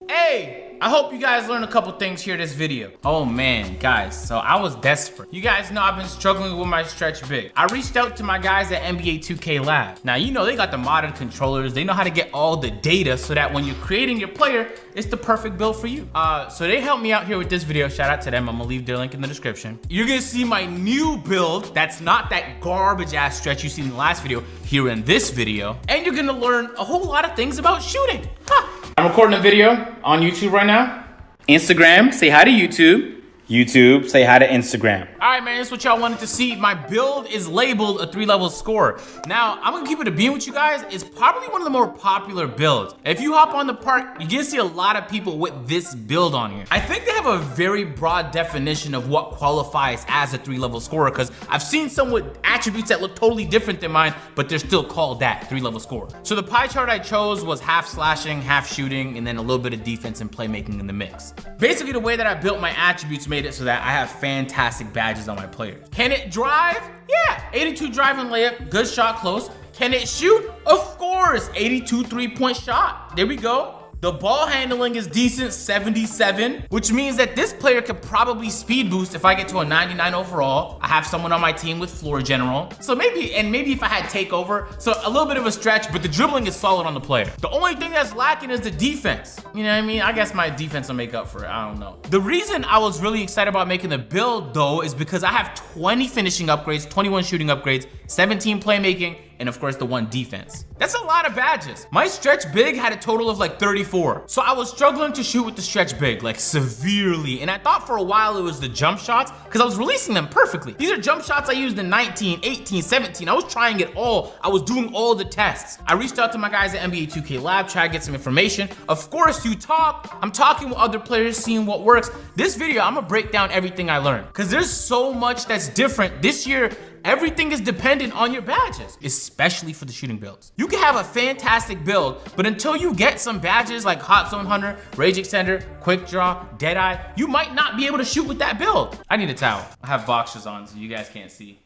Hey, I hope you guys learned a couple things here in this video. Oh man, guys, so I was desperate. You guys know I've been struggling with my stretch big. I reached out to my guys at NBA 2K Lab. Now, you know they got the modded controllers. They know how to get all the data so that when you're creating your player, it's the perfect build for you. So they helped me out here with this video. Shout out to them. I'm gonna leave their link in the description. You're gonna see my new build. That's not that garbage ass stretch you seen in the last video here in this video. And you're gonna learn a whole lot of things about shooting. I'm recording a video on YouTube right now. Instagram, say hi to YouTube. YouTube, say hi to Instagram. All right, man, this is what y'all wanted to see. My build is labeled a 3-level score. Now, I'm gonna keep it a beam with you guys. It's probably one of the more popular builds. If you hop on the park, you're gonna see a lot of people with this build on here. I think they have a very broad definition of what qualifies as a 3-level scorer, because I've seen some with attributes that look totally different than mine, but they're still called that, 3-level scorer. So the pie chart I chose was half slashing, half shooting, and then a little bit of defense and playmaking in the mix. Basically, the way that I built my attributes made it so that I have fantastic badges on my players. Can it drive? Yeah, 82 drive and layup, good shot close. Can it shoot? Of course, 82 3-point shot. There we go. The ball handling is decent, 77, which means that this player could probably speed boost if I get to a 99 overall. I have someone on my team with floor general. So maybe if I had takeover, so a little bit of a stretch, but the dribbling is solid on the player. The only thing that's lacking is the defense. You know what I mean? I guess my defense will make up for it, I don't know. The reason I was really excited about making the build though is because I have 20 finishing upgrades, 21 shooting upgrades, 17 playmaking, and of course the 1 defense. That's a lot of badges. My stretch big had a total of like 34. So I was struggling to shoot with the stretch big, like severely. And I thought for a while it was the jump shots because I was releasing them perfectly. These are jump shots I used in 19, 18, 17. I was trying it all. I was doing all the tests. I reached out to my guys at NBA 2K Lab, tried to get some information. Of course you talk. I'm talking with other players, seeing what works. This video, I'm gonna break down everything I learned because there's so much that's different this year. Everything is dependent on your badges, especially for the shooting builds. You can have a fantastic build, but until you get some badges like Hot Zone Hunter, Rage Extender, Quick Draw, Deadeye, you might not be able to shoot with that build. I need a towel. I have boxers on so you guys can't see.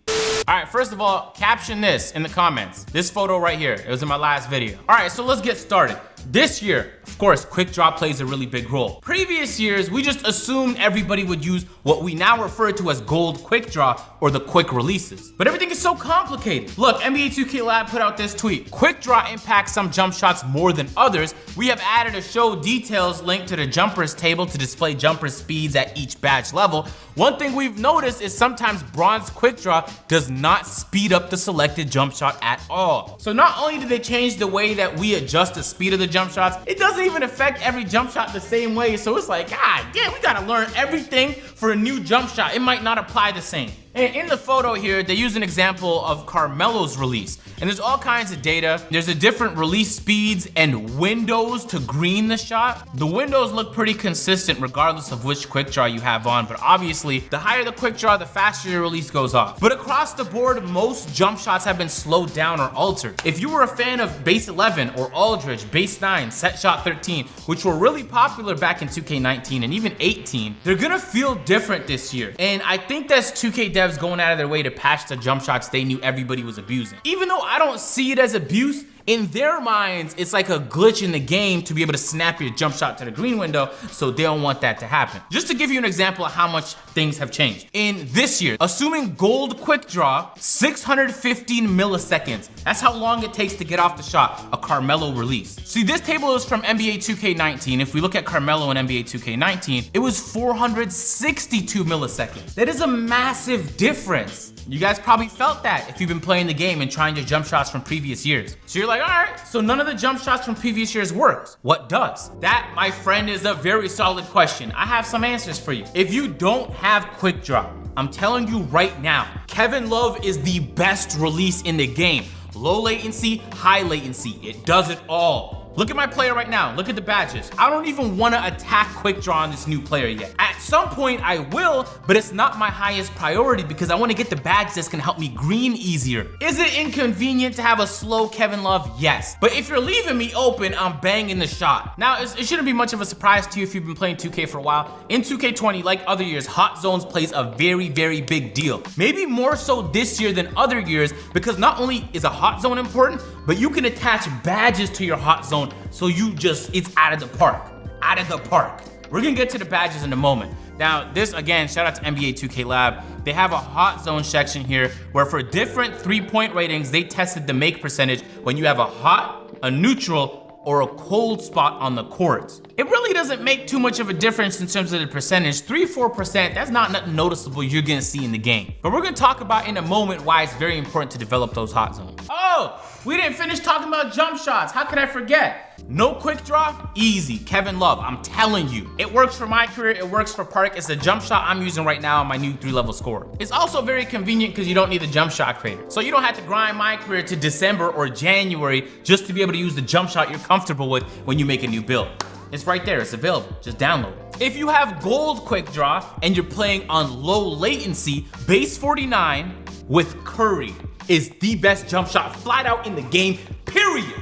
All right, first of all, caption this in the comments. This photo right here, it was in my last video. All right, so let's get started. This year, of course, Quick Draw plays a really big role. Previous years, we just assumed everybody would use what we now refer to as gold Quick Draw or the quick releases. But everything is so complicated. Look, NBA 2K Lab put out this tweet. Quick Draw impacts some jump shots more than others. We have added a show details link to the jumpers table to display jumper speeds at each badge level. One thing we've noticed is sometimes bronze Quick Draw does not speed up the selected jump shot at all. So not only did they change the way that we adjust the speed of the jump shots, it doesn't even affect every jump shot the same way. So it's like, God damn, we gotta learn everything for a new jump shot. It might not apply the same. And in the photo here, they use an example of Carmelo's release. And there's all kinds of data. There's the different release speeds and windows to green the shot. The windows look pretty consistent regardless of which quick draw you have on, but obviously the higher the quick draw, the faster your release goes off. But across the board, most jump shots have been slowed down or altered. If you were a fan of Base 11 or Aldridge, Base 9, Set Shot 13, which were really popular back in 2K19 and even 18, they're gonna feel different this year. And I think that's 2K devs going out of their way to patch the jump shots they knew everybody was abusing. Even though I don't see it as abuse, in their minds, it's like a glitch in the game to be able to snap your jump shot to the green window, so they don't want that to happen. Just to give you an example of how much things have changed. In this year, assuming gold quick draw, 615 milliseconds. That's how long it takes to get off the shot, a Carmelo release. See, this table is from NBA 2K19. If we look at Carmelo in NBA 2K19, it was 462 milliseconds. That is a massive difference. You guys probably felt that if you've been playing the game and trying your jump shots from previous years. So you're like, all right, so none of the jump shots from previous years works. What does? That, my friend, is a very solid question. I have some answers for you. If you don't have quick draw, I'm telling you right now, Kevin Love is the best release in the game. Low latency, high latency, it does it all. Look at my player right now. Look at the badges. I don't even want to attack quick draw on this new player yet. At some point I will, but it's not my highest priority because I want to get the badge that's gonna help me green easier. Is it inconvenient to have a slow Kevin Love? Yes. But if you're leaving me open, I'm banging the shot. Now, it shouldn't be much of a surprise to you if you've been playing 2K for a while. In 2K20, like other years, hot zones plays a very, very big deal. Maybe more so this year than other years because not only is a hot zone important, but you can attach badges to your hot zone so it's out of the park. out of the park. We're gonna get to the badges in a moment. Now, this again, shout out to NBA 2K Lab. They have a hot zone section here where for different 3-point ratings, they tested the make percentage when you have a hot, a neutral, or a cold spot on the courts. It really doesn't make too much of a difference in terms of the percentage. 3-4%, that's not nothing noticeable you're gonna see in the game. But we're gonna talk about in a moment why it's very important to develop those hot zones. Oh, we didn't finish talking about jump shots. How could I forget? No quick draw, easy. Kevin Love, I'm telling you. It works for my career, it works for Park. It's the jump shot I'm using right now on my new 3-level score. It's also very convenient because you don't need the jump shot creator. So you don't have to grind my career to December or January just to be able to use the jump shot you're comfortable with when you make a new build. It's right there, it's available, just download it. If you have gold quick draw and you're playing on low latency, base 49 with Curry is the best jump shot flat out in the game, period.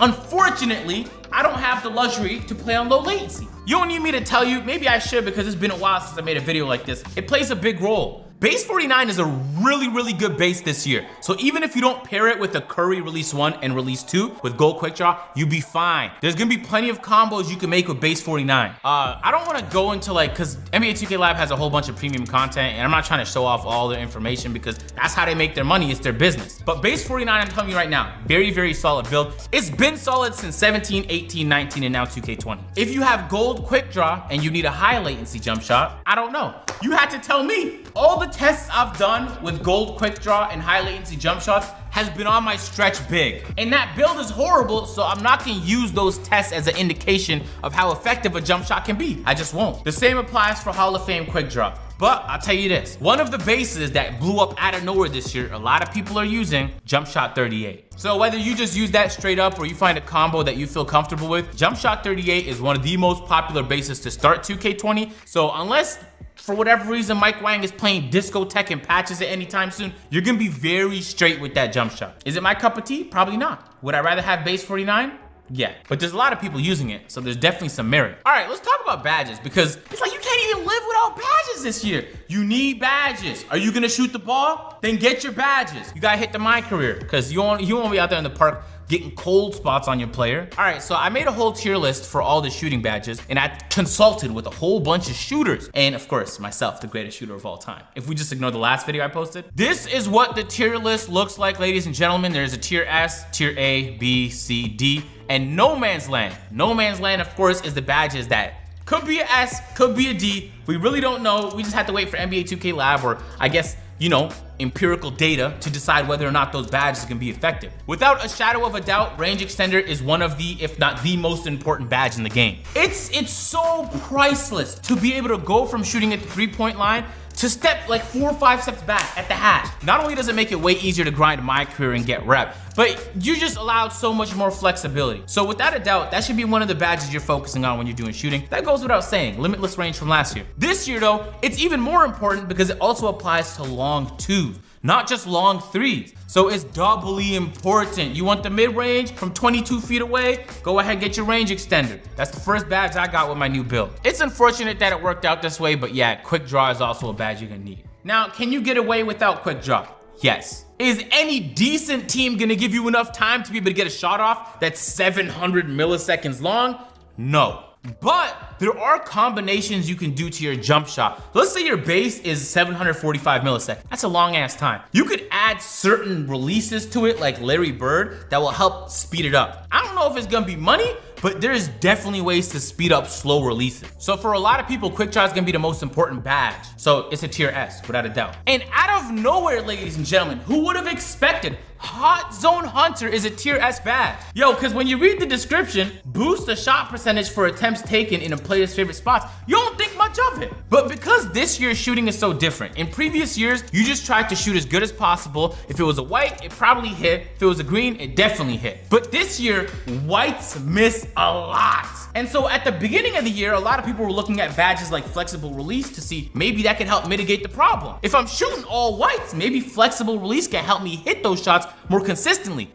Unfortunately, I don't have the luxury to play on low latency. You don't need me to tell you, maybe I should because it's been a while since I made a video like this. It plays a big role. Base 49 is a really good base this year. So even if you don't pair it with the Curry Release 1 and Release 2 with Gold Quick Draw, you'll be fine. There's gonna be plenty of combos you can make with Base 49. I don't wanna go into cause NBA 2K Lab has a whole bunch of premium content and I'm not trying to show off all the information because that's how they make their money, it's their business. But Base 49, I'm telling you right now, very solid build. It's been solid since 17, 18, 19, and now 2K20. If you have Gold Quick Draw and you need a high latency jump shot, I don't know. You had to tell me. All the tests I've done with Gold Quick Draw and high latency jump shots has been on my stretch big. And that build is horrible, so I'm not gonna use those tests as an indication of how effective a jump shot can be. I just won't. The same applies for Hall of Fame Quick Draw. But I'll tell you this, one of the bases that blew up out of nowhere this year, a lot of people are using Jump Shot 38. So whether you just use that straight up or you find a combo that you feel comfortable with, Jump Shot 38 is one of the most popular bases to start 2K20. So unless for whatever reason Mike Wang is playing discotheque and patches it anytime soon, you're gonna be very straight with that jump shot. Is it my cup of tea? Probably not. Would I rather have base 49? Yeah, but there's a lot of people using it, so there's definitely some merit. All right, let's talk about badges because it's like you can't even live without badges this year. You need badges. Are you gonna shoot the ball? Then get your badges. You gotta hit the my career because you won't be out there in the park getting cold spots on your player. All right, so I made a whole tier list for all the shooting badges and I consulted with a whole bunch of shooters. And of course, myself, the greatest shooter of all time. If we just ignore the last video I posted. This is what the tier list looks like, ladies and gentlemen. There's a tier S, tier A, B, C, D, and No Man's Land. No Man's Land, of course, is the badges that could be a S, could be a D. We really don't know. We just have to wait for NBA 2K Lab or I guess, you know, empirical data to decide whether or not those badges can be effective. Without a shadow of a doubt, Range Extender is one of the, if not the most important badge in the game. It's so priceless to be able to go from shooting at the 3-point line to step like 4 or 5 steps back at the hash. Not only does it make it way easier to grind my career and get rep, but you just allowed so much more flexibility. So without a doubt, that should be one of the badges you're focusing on when you're doing shooting. That goes without saying, limitless range from last year. This year though, it's even more important because it also applies to long twos, not just long threes. So it's doubly important. You want the mid-range from 22 feet away? Go ahead, get your range extender. That's the first badge I got with my new build. It's unfortunate that it worked out this way, but yeah, quick draw is also a badge you're gonna need. Now, can you get away without quick draw? Yes. Is any decent team gonna give you enough time to be able to get a shot off that's 700 milliseconds long? No. But there are combinations you can do to your jump shot. Let's say your base is 745 milliseconds. That's a long ass time. You could add certain releases to it like Larry Bird that will help speed it up. I don't know if it's gonna be money, but there's definitely ways to speed up slow releases. So for a lot of people, quick draw is gonna be the most important badge. So it's a tier S, without a doubt. And out of nowhere, ladies and gentlemen, who would have expected Hot Zone Hunter is a tier S badge? Yo, cause when you read the description, boost the shot percentage for attempts taken in a player's favorite spots, you don't think much of it. But because this year's shooting is so different, in previous years, you just tried to shoot as good as possible. If it was a white, it probably hit. If it was a green, it definitely hit. But this year, whites miss a lot. And so at the beginning of the year, a lot of people were looking at badges like flexible release to see maybe that could help mitigate the problem. If I'm shooting all whites, maybe flexible release can help me hit those shots more consistently.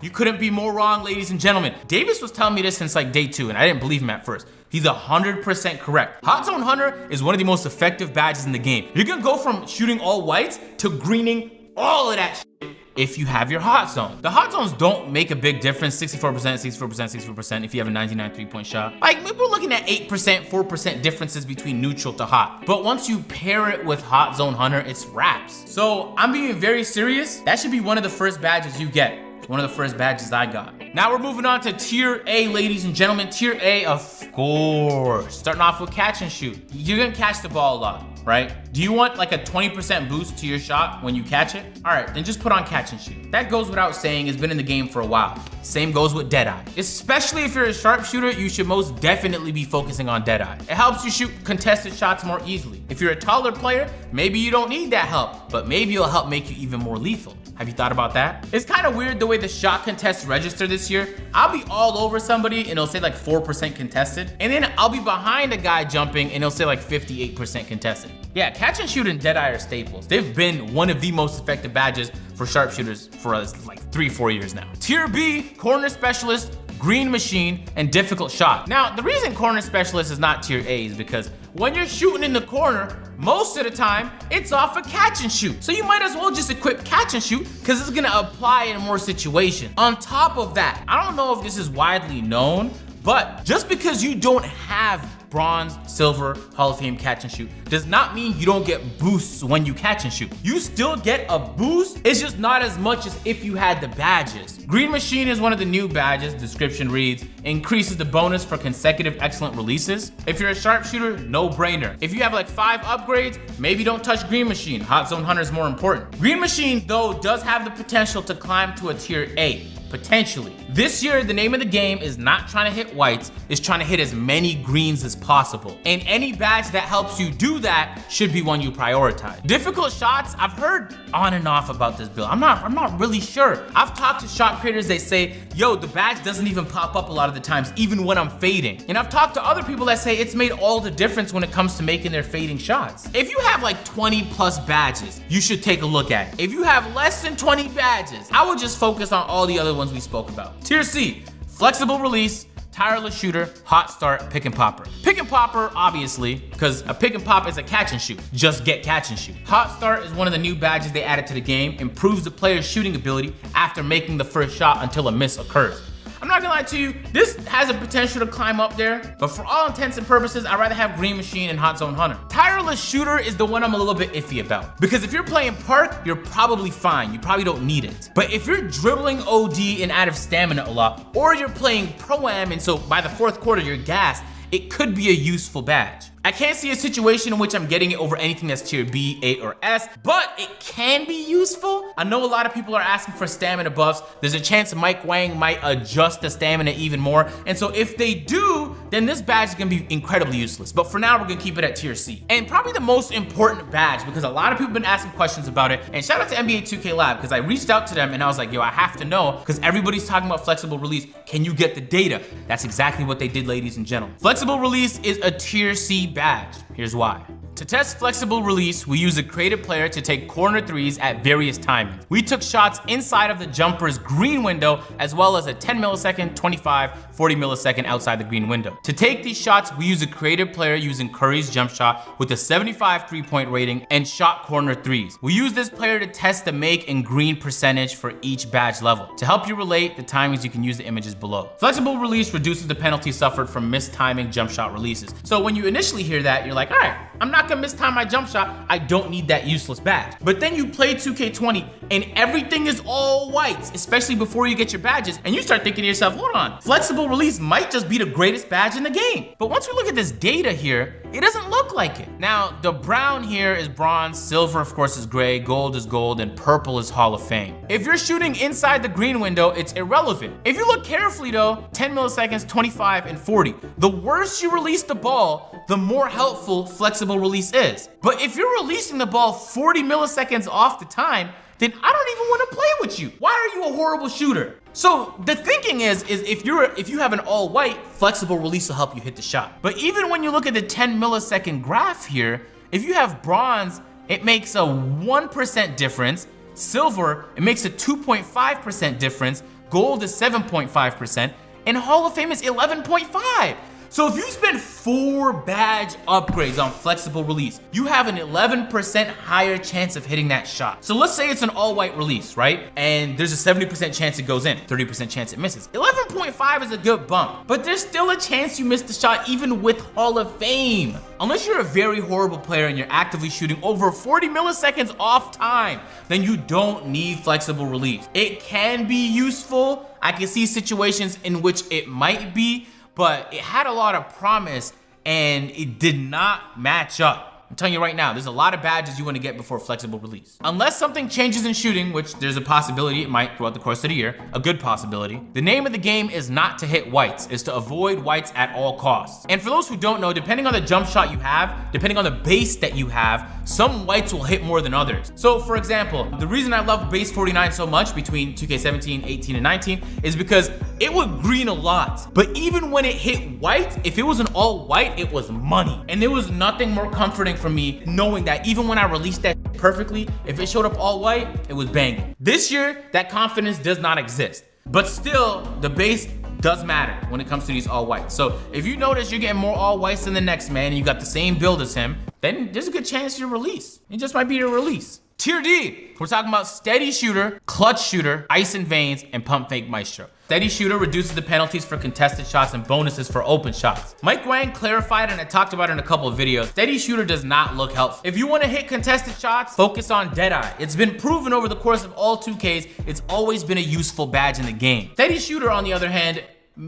You couldn't be more wrong, ladies and gentlemen. Davis was telling me this since like day 2 and I didn't believe him at first. He's 100% correct. Hot Zone Hunter is one of the most effective badges in the game. You're gonna go from shooting all whites to greening all of that shit if you have your hot zone. The hot zones don't make a big difference, 64%, 64%, 64% if you have a 99 3-point shot. Like maybe we're looking at 8%, 4% differences between neutral to hot. But once you pair it with hot zone hunter, it's wraps. So I'm being very serious. That should be one of the first badges you get. One of the first badges I got. Now we're moving on to tier A, ladies and gentlemen. Tier A, of course. Starting off with catch and shoot. You're gonna catch the ball a lot, right? Do you want like a 20% boost to your shot when you catch it? All right, then just put on catch and shoot. That goes without saying, it's been in the game for a while. Same goes with Deadeye. Especially if you're a sharpshooter, you should most definitely be focusing on Deadeye. It helps you shoot contested shots more easily. If you're a taller player, maybe you don't need that help, but maybe it'll help make you even more lethal. Have you thought about that? It's kind of weird the way the shot contests register this year. I'll be all over somebody and it'll say like 4% contested. And then I'll be behind a guy jumping and it'll say like 58% contested. Yeah, catch and shoot and Deadeye are staples. They've been one of the most effective badges for sharpshooters for like 3-4 years now. Tier B, corner specialist, green machine, and difficult shot. Now, the reason corner specialist is not tier A is because when you're shooting in the corner, most of the time, it's off a catch and shoot. So you might as well just equip catch and shoot because it's gonna apply in more situations. On top of that, I don't know if this is widely known, but just because you don't have bronze, silver, Hall of Fame catch and shoot does not mean you don't get boosts when you catch and shoot. You still get a boost, it's just not as much as if you had the badges. Green Machine is one of the new badges. Description reads, increases the bonus for consecutive excellent releases. If you're a sharpshooter, no brainer. If you have like 5 upgrades, maybe don't touch Green Machine. Hot Zone Hunter is more important. Green Machine though does have the potential to climb to a tier A. Potentially. This year, the name of the game is not trying to hit whites, it's trying to hit as many greens as possible. And any badge that helps you do that should be one you prioritize. Difficult shots, I've heard on and off about this build. I'm not really sure. I've talked to shot creators, they say, yo, the badge doesn't even pop up a lot of the times, even when I'm fading. And I've talked to other people that say it's made all the difference when it comes to making their fading shots. If you have like 20 plus badges, you should take a look at it. If you have less than 20 badges, I would just focus on all the other ones we spoke about. Tier C, flexible release, tireless shooter, hot start, pick and popper. Pick and popper, obviously, because a pick and pop is a catch and shoot. Just get catch and shoot. Hot start is one of the new badges they added to the game, improves the player's shooting ability after making the first shot until a miss occurs. I'm not gonna lie to you, this has a potential to climb up there, but for all intents and purposes, I'd rather have Green Machine and Hot Zone Hunter. Tireless Shooter is the one I'm a little bit iffy about, because if you're playing Park, you're probably fine. You probably don't need it. But if you're dribbling OD and out of stamina a lot, or you're playing Pro-Am and so by the 4th quarter you're gassed, it could be a useful badge. I can't see a situation in which I'm getting it over anything that's tier B, A, or S, but it can be useful. I know a lot of people are asking for stamina buffs. There's a chance Mike Wang might adjust the stamina even more. And so if they do, then this badge is gonna be incredibly useless. But for now, we're gonna keep it at tier C. And probably the most important badge, because a lot of people have been asking questions about it. And shout out to NBA 2K Lab, because I reached out to them and I was like, yo, I have to know, because everybody's talking about flexible release. Can you get the data? That's exactly what they did, ladies and gentlemen. Flexible release is a tier C badge. Here's why. To test flexible release, we use a creative player to take corner threes at various timings. We took shots inside of the jumper's green window, as well as a 10 millisecond, 25, 40 millisecond outside the green window. To take these shots, we use a creative player using Curry's jump shot with a 75 3-point rating and shot corner threes. We use this player to test the make and green percentage for each badge level. To help you relate the timings, you can use the images below. Flexible release reduces the penalty suffered from mistiming jump shot releases. So when you initially hear that, you're like, all right, I'm not gonna mistime my jump shot. I don't need that useless badge. But then you play 2K20 and everything is all whites, especially before you get your badges, and you start thinking to yourself, hold on, flexible release might just be the greatest badge in the game. But once we look at this data here, it doesn't look like it. Now, the brown here is bronze, silver of course is gray, gold is gold, and purple is Hall of Fame. If you're shooting inside the green window, it's irrelevant. If you look carefully though, 10 milliseconds, 25, and 40. The worse you release the ball, the more helpful flexible release is. But if you're releasing the ball 40 milliseconds off the time, then I don't even want to play with you. Why are you a horrible shooter? So the thinking is if you have an all white, flexible release will help you hit the shot. But even when you look at the 10 millisecond graph here, if you have bronze, it makes a 1% difference. Silver, it makes a 2.5% difference. Gold is 7.5%, and Hall of Fame is 11.5. So if you spend 4 badge upgrades on flexible release, you have an 11% higher chance of hitting that shot. So let's say it's an all-white release, right? And there's a 70% chance it goes in, 30% chance it misses. 11.5 is a good bump, but there's still a chance you miss the shot even with Hall of Fame. Unless you're a very horrible player and you're actively shooting over 40 milliseconds off time, then you don't need flexible release. It can be useful. I can see situations in which it might be, but it had a lot of promise and it did not match up. I'm telling you right now, there's a lot of badges you want to get before flexible release. Unless something changes in shooting, which there's a possibility it might throughout the course of the year, a good possibility. The name of the game is not to hit whites, it's to avoid whites at all costs. And for those who don't know, depending on the jump shot you have, depending on the base that you have, some whites will hit more than others. So for example, the reason I love base 49 so much between 2K17, 18, and 19 is because it would green a lot. But even when it hit white, if it was an all white, it was money. And there was nothing more comforting for me knowing that even when I released that perfectly, if it showed up all white, it was banging. This year, that confidence does not exist. But still, the base does matter when it comes to these all whites. So if you notice you're getting more all whites than the next man and you got the same build as him, then there's a good chance you're release. It just might be your release. Tier D, we're talking about Steady Shooter, Clutch Shooter, Ice and Veins, and Pump Fake Maestro. Steady Shooter reduces the penalties for contested shots and bonuses for open shots. Mike Wang clarified, and I talked about it in a couple of videos, Steady Shooter does not look helpful. If you want to hit contested shots, focus on Deadeye. It's been proven over the course of all 2Ks, it's always been a useful badge in the game. Steady Shooter, on the other hand,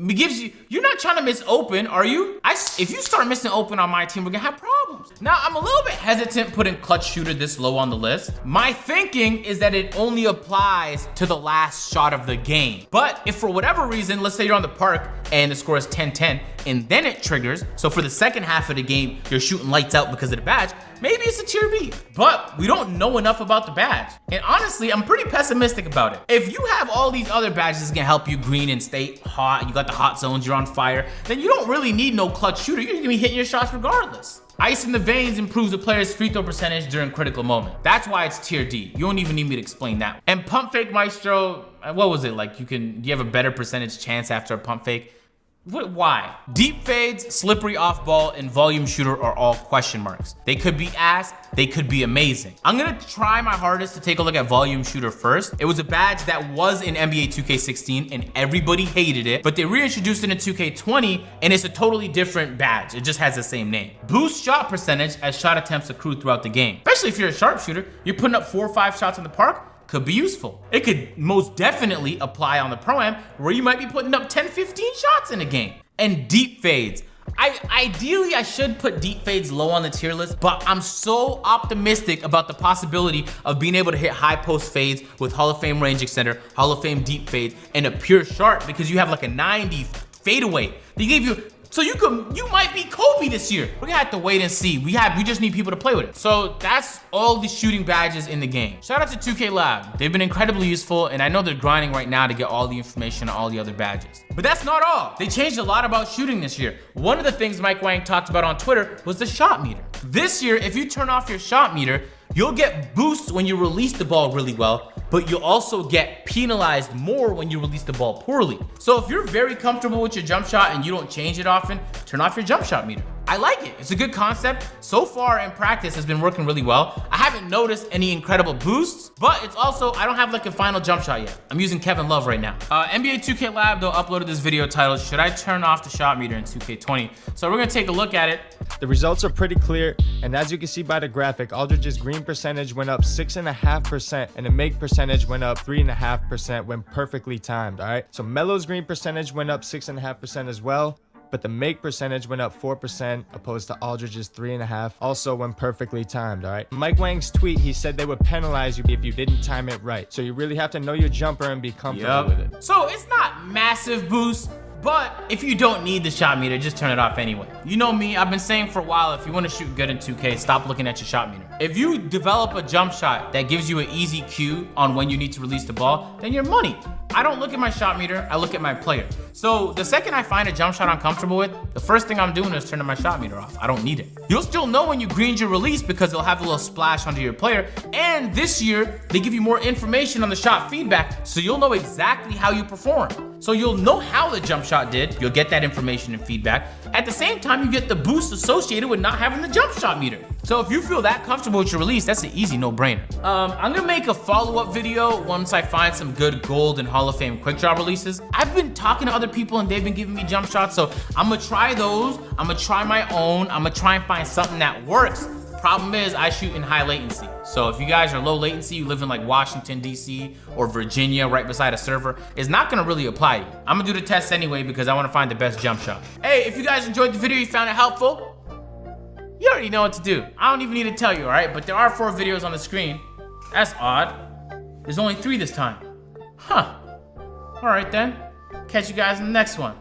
gives you, you're not trying to miss open, are you? If you start missing open on my team, we're gonna have problems. Now, I'm a little bit hesitant putting Clutch Shooter this low on the list. My thinking is that it only applies to the last shot of the game. But if for whatever reason, let's say you're on the park and the score is 10-10, and then it triggers, so for the second half of the game, you're shooting lights out because of the badge, maybe it's a tier B. But we don't know enough about the badge. And honestly, I'm pretty pessimistic about it. If you have all these other badges that can help you green and stay hot, you got the hot zones, you're on fire, then you don't really need no Clutch Shooter. You're gonna be hitting your shots regardless. Ice in the Veins improves the player's free throw percentage during critical moment. That's why it's tier D. You don't even need me to explain that. And Pump Fake Maestro, what was it? Like do you have a better percentage chance after a pump fake? Why? Deep fades, slippery off ball, and volume shooter are all question marks. They could be ass, they could be amazing. I'm gonna try my hardest to take a look at volume shooter first. It was a badge that was in NBA 2K16 and everybody hated it, but they reintroduced it in 2K20 and it's a totally different badge. It just has the same name. Boost shot percentage as shot attempts accrue throughout the game. Especially if you're a sharpshooter, you're putting up 4 or 5 shots in the park, could be useful. It could most definitely apply on the Pro-Am where you might be putting up 10, 15 shots in a game. And deep fades. Ideally, I should put deep fades low on the tier list, but I'm so optimistic about the possibility of being able to hit high post fades with Hall of Fame range extender, Hall of Fame deep fades, and a pure sharp because you have like a 90 fadeaway. They gave you, so you might be Kobe this year. We're gonna have to wait and see. We just need people to play with it. So that's all the shooting badges in the game. Shout out to 2K Lab. They've been incredibly useful, and I know they're grinding right now to get all the information on all the other badges. But that's not all. They changed a lot about shooting this year. One of the things Mike Wang talked about on Twitter was the shot meter. This year, if you turn off your shot meter, you'll get boosts when you release the ball really well, but you'll also get penalized more when you release the ball poorly. So if you're very comfortable with your jump shot and you don't change it often, turn off your jump shot meter. I like it. It's a good concept. So far in practice, has been working really well. I haven't noticed any incredible boosts, but it's also, I don't have like a final jump shot yet. I'm using Kevin Love right now. NBA 2K Lab, though, uploaded this video titled, "Should I turn off the shot meter in 2K20?" So we're gonna take a look at it. The results are pretty clear, and as you can see by the graphic, Aldridge's green percentage went up 6.5%, and the make percentage went up 3.5% when perfectly timed, all right? So Melo's green percentage went up 6.5% as well, but the make percentage went up 4% opposed to Aldridge's 3.5%, also when perfectly timed, all right? Mike Wang's tweet, he said they would penalize you if you didn't time it right. So you really have to know your jumper and be comfortable with it. So it's not massive boost, but if you don't need the shot meter, just turn it off anyway. You know me, I've been saying for a while, if you want to shoot good in 2K, stop looking at your shot meter. If you develop a jump shot that gives you an easy cue on when you need to release the ball, then you're money. I don't look at my shot meter, I look at my player. So the second I find a jump shot I'm comfortable with, the first thing I'm doing is turning my shot meter off. I don't need it. You'll still know when you greened your release because it'll have a little splash onto your player. And this year, they give you more information on the shot feedback, so you'll know exactly how you perform. So you'll know how the jump shot did, you'll get that information and feedback. At the same time, you get the boost associated with not having the jump shot meter. So if you feel that comfortable with your release, that's an easy no-brainer. I'm gonna make a follow-up video once I find some good gold and Hall of Fame quick draw releases. I've been talking to other people and they've been giving me jump shots, so I'm gonna try those. I'm gonna try my own. I'm gonna try and find something that works. Problem is, I shoot in high latency. So if you guys are low latency, you live in like Washington, DC, or Virginia, right beside a server, it's not gonna really apply to you. I'm gonna do the test anyway because I wanna find the best jump shot. Hey, if you guys enjoyed the video, you found it helpful, you already know what to do. I don't even need to tell you, all right? But there are 4 videos on the screen. That's odd. There's only 3 this time. Huh. All right then. Catch you guys in the next one.